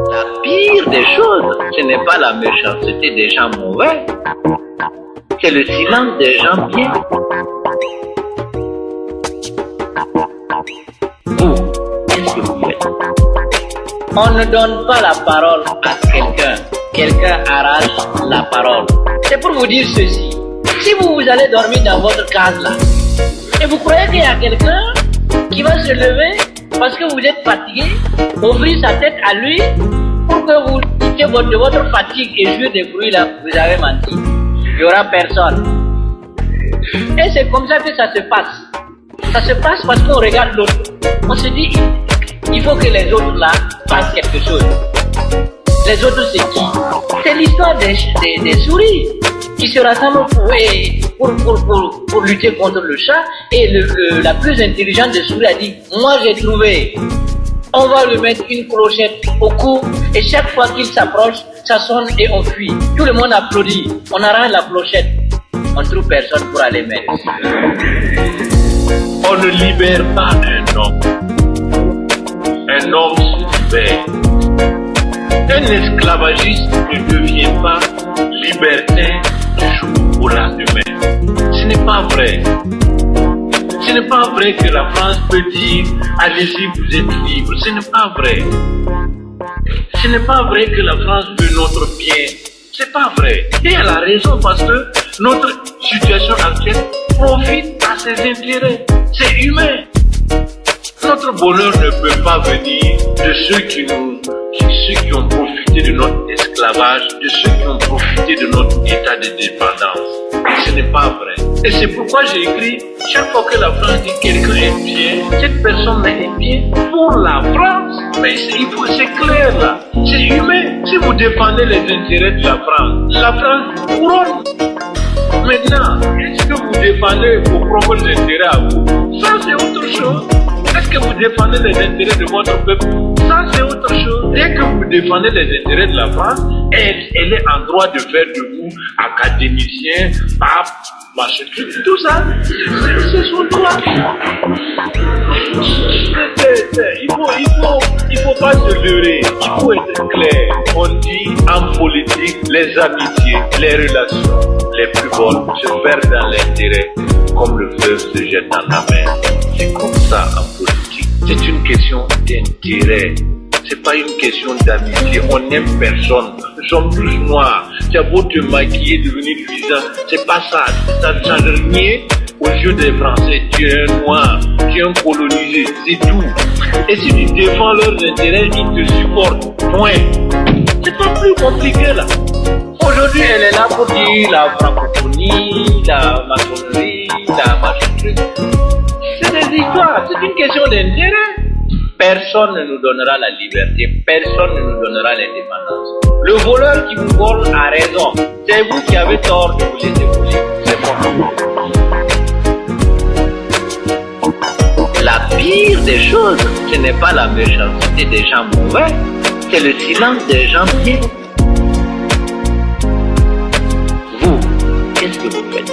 La pire des choses, ce n'est pas la méchanceté des gens mauvais, c'est le silence des gens bien. Vous, qu'est-ce que vous faites? On ne donne pas la parole à quelqu'un. Quelqu'un arrache la parole. C'est pour vous dire ceci. Si vous allez dormir dans votre case là, et vous croyez qu'il y a quelqu'un qui va se lever parce que vous êtes fatigué, ouvrir sa tête à lui pour que vous quittiez de votre fatigue et jouer des bruits là, vous avez menti. Il n'y aura personne. Et c'est comme ça que ça se passe. Ça se passe parce qu'on regarde l'autre. On se dit, il faut que les autres là fassent quelque chose. Les autres c'est qui? C'est l'histoire des souris qui se rassemblent pour lutter contre le chat. Et la plus intelligente des souris a dit, moi j'ai trouvé. On va lui mettre une clochette au cou et chaque fois qu'il s'approche, ça sonne et on fuit. Tout le monde applaudit. On arrange la clochette. On trouve personne pour aller mettre. On ne libère pas un homme. Un homme se libère. Un esclavagiste ne devient pas libertin du jour au lendemain. Ce n'est pas vrai. Ce n'est pas vrai que la France peut dire allez-y, vous êtes libre. Ce n'est pas vrai. Ce n'est pas vrai que la France veut notre bien. C'est pas vrai. Et elle a raison parce que notre situation actuelle profite à ses intérêts. C'est humain. Notre bonheur ne peut pas venir de ceux qui ont profité de notre esclavage, de ceux qui ont profité de notre état de dépendance. Ce n'est pas vrai. Et c'est pourquoi j'ai écrit, chaque fois que la France dit quelqu'un est bien, cette personne est bien pour la France. Mais c'est clair là. C'est humain. Si vous défendez les intérêts de la France vous couronne. Maintenant, est-ce que vous défendez vos propres intérêts à vous? Ça, c'est autre chose. Est-ce que vous défendez les intérêts de votre peuple? Ça, c'est autre chose. Dès que vous défendez les intérêts de la France, elle est en droit de faire de vous académicien, pape, machin, tout ça. C'est son droit. Il faut pas se leurrer. Il faut être clair. On dit en politique, les amitiés, les relations les plus bonnes se perdent dans l'intérêt, comme le fleuve se jette dans la mer. C'est comme ça en politique. C'est une question d'intérêt. C'est pas une question d'amitié. On n'aime personne. Nous sommes tous noirs. Tu as beau te maquiller, devenir luisant. C'est pas ça. Ça ne change rien aux yeux des Français. Tu es un noir. Tu es un colonisé. C'est tout. Et si tu défends leurs intérêts, ils te supportent. Point. C'est pas plus compliqué là. Aujourd'hui, elle est là pour dire la francophonie, la maçonnerie, la machin. C'est des histoires. C'est une question d'intérêt. Personne ne nous donnera la liberté, personne ne nous donnera l'indépendance. Le voleur qui vous vole a raison. C'est vous qui avez tort de vous laisser voler. C'est moi. La pire des choses, ce n'est pas la méchanceté des gens mauvais, c'est le silence des gens bien. Vous, qu'est-ce que vous faites?